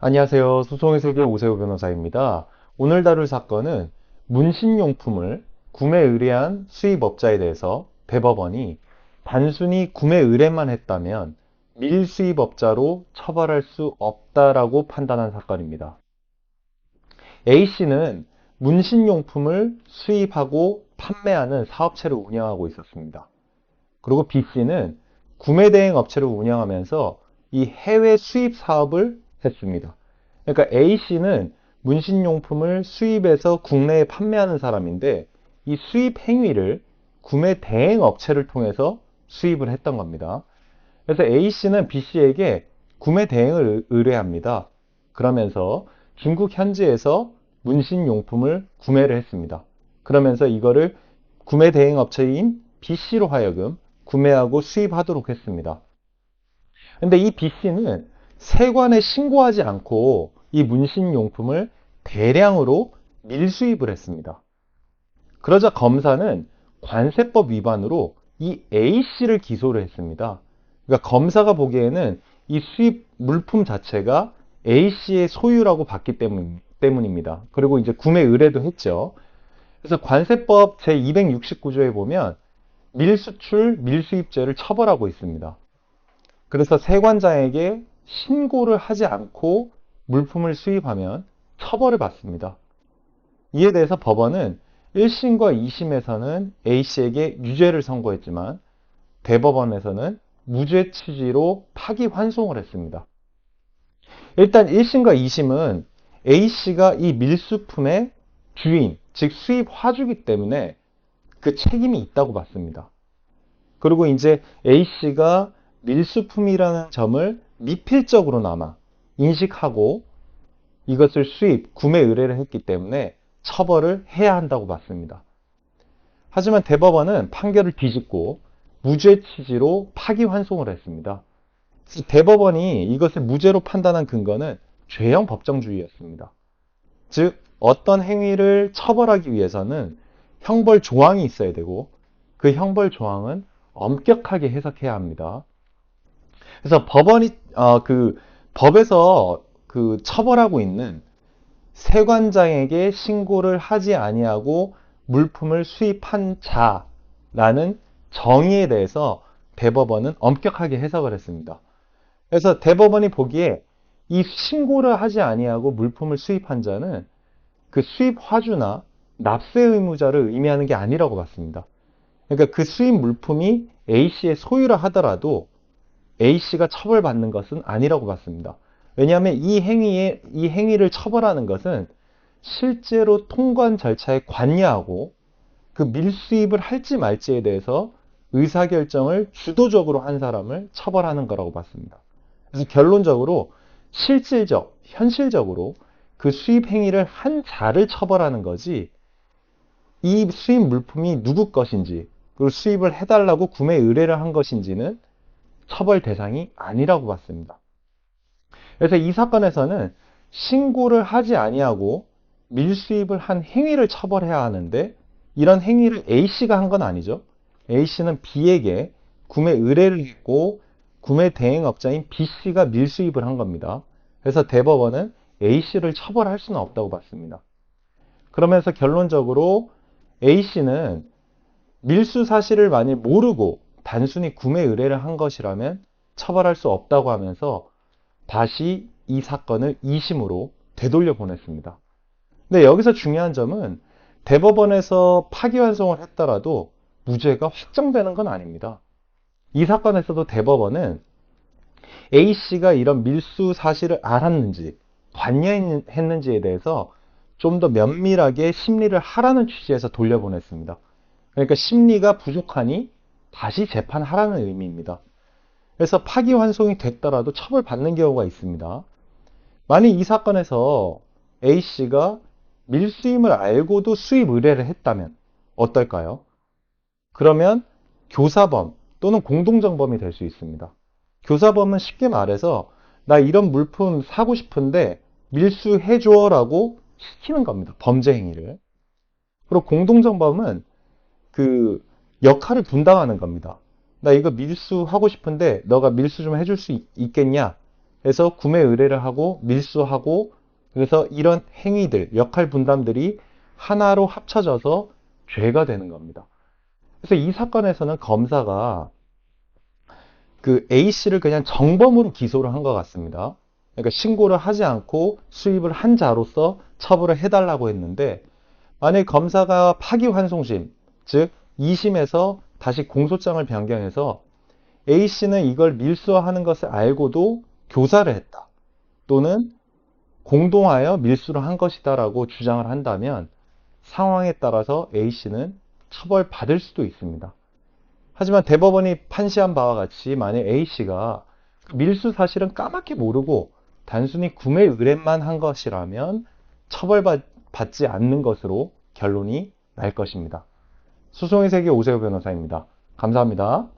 안녕하세요. 소송의 세계 오세호 변호사입니다. 오늘 다룰 사건은 문신용품을 구매 의뢰한 수입업자에 대해서 대법원이 단순히 구매 의뢰만 했다면 밀수입업자로 처벌할 수 없다라고 판단한 사건입니다. A씨는 문신용품을 수입하고 판매하는 사업체를 운영하고 있었습니다. 그리고 B씨는 구매대행 업체를 운영하면서 이 해외 수입 사업을 했습니다. 그러니까 A씨는 문신용품을 수입해서 국내에 판매하는 사람인데 이 수입 행위를 구매 대행 업체를 통해서 수입을 했던 겁니다. 그래서 A씨는 B씨에게 구매 대행을 의뢰합니다. 그러면서 중국 현지에서 문신용품을 구매를 했습니다. 그러면서 이거를 구매 대행 업체인 B씨로 하여금 구매하고 수입하도록 했습니다. 근데 이 B씨는 세관에 신고하지 않고 이 문신용품을 대량으로 밀수입을 했습니다. 그러자 검사는 관세법 위반으로 이 A씨를 기소를 했습니다. 그러니까 검사가 보기에는 이 수입 물품 자체가 A씨의 소유라고 봤기 때문입니다. 그리고 이제 구매 의뢰도 했죠. 그래서 관세법 제269조에 보면 밀수출, 밀수입죄를 처벌하고 있습니다. 그래서 세관장에게 신고를 하지 않고 물품을 수입하면 처벌을 받습니다. 이에 대해서 법원은 1심과 2심에서는 A씨에게 유죄를 선고했지만 대법원에서는 무죄 취지로 파기환송을 했습니다. 일단 1심과 2심은 A씨가 이 밀수품의 주인, 즉 수입 화주기 때문에 그 책임이 있다고 봤습니다. 그리고 이제 A씨가 밀수품이라는 점을 미필적으로나마 인식하고 이것을 수입, 구매 의뢰를 했기 때문에 처벌을 해야 한다고 봤습니다. 하지만 대법원은 판결을 뒤집고 무죄 취지로 파기환송을 했습니다. 대법원이 이것을 무죄로 판단한 근거는 죄형 법정주의였습니다. 즉 어떤 행위를 처벌하기 위해서는 형벌 조항이 있어야 되고 그 형벌 조항은 엄격하게 해석해야 합니다. 그래서 법에서 처벌하고 있는 세관장에게 신고를 하지 아니하고 물품을 수입한 자라는 정의에 대해서 대법원은 엄격하게 해석을 했습니다. 그래서 대법원이 보기에 이 신고를 하지 아니하고 물품을 수입한 자는 그 수입 화주나 납세 의무자를 의미하는 게 아니라고 봤습니다. 그러니까 그 수입 물품이 A씨의 소유라 하더라도 A씨가 처벌받는 것은 아니라고 봤습니다. 왜냐하면 이 행위를 처벌하는 것은 실제로 통관 절차에 관여하고 그 밀수입을 할지 말지에 대해서 의사결정을 주도적으로 한 사람을 처벌하는 거라고 봤습니다. 그래서 결론적으로 실질적, 현실적으로 그 수입 행위를 한 자를 처벌하는 거지 이 수입 물품이 누구 것인지 그리고 수입을 해달라고 구매 의뢰를 한 것인지는 처벌 대상이 아니라고 봤습니다. 그래서 이 사건에서는 신고를 하지 아니하고 밀수입을 한 행위를 처벌해야 하는데 이런 행위를 A씨가 한 건 아니죠. A씨는 B에게 구매 의뢰를 했고 구매 대행업자인 B씨가 밀수입을 한 겁니다. 그래서 대법원은 A씨를 처벌할 수는 없다고 봤습니다. 그러면서 결론적으로 A씨는 밀수 사실을 만일 모르고 단순히 구매 의뢰를 한 것이라면 처벌할 수 없다고 하면서 다시 이 사건을 2심으로 되돌려 보냈습니다. 근데 여기서 중요한 점은 대법원에서 파기환송을 했더라도 무죄가 확정되는 건 아닙니다. 이 사건에서도 대법원은 A씨가 이런 밀수 사실을 알았는지 관여했는지에 대해서 좀 더 면밀하게 심리를 하라는 취지에서 돌려보냈습니다. 그러니까 심리가 부족하니 다시 재판하라는 의미입니다. 그래서 파기환송이 됐더라도 처벌받는 경우가 있습니다. 만약 이 사건에서 A씨가 밀수임을 알고도 수입 의뢰를 했다면 어떨까요? 그러면 교사범 또는 공동정범이 될 수 있습니다. 교사범은 쉽게 말해서 나 이런 물품 사고 싶은데 밀수해줘 라고 시키는 겁니다. 범죄 행위를. 그리고 공동정범은 그 역할을 분담하는 겁니다. 나 이거 밀수하고 싶은데 너가 밀수 좀 해줄 수 있겠냐? 에서 구매 의뢰를 하고 밀수하고 그래서 이런 행위들, 역할 분담들이 하나로 합쳐져서 죄가 되는 겁니다. 그래서 이 사건에서는 검사가 그 A씨를 그냥 정범으로 기소를 한 것 같습니다. 그러니까 신고를 하지 않고 수입을 한 자로서 처벌을 해달라고 했는데 만약 검사가 파기환송심, 즉 2심에서 다시 공소장을 변경해서 A씨는 이걸 밀수하는 것을 알고도 교사를 했다. 또는 공동하여 밀수를 한 것이다 라고 주장을 한다면 상황에 따라서 A씨는 처벌받을 수도 있습니다. 하지만 대법원이 판시한 바와 같이 만약 A씨가 밀수 사실은 까맣게 모르고 단순히 구매 의뢰만 한 것이라면 처벌받지 않는 것으로 결론이 날 것입니다. 소송의 세계 오세호 변호사입니다. 감사합니다.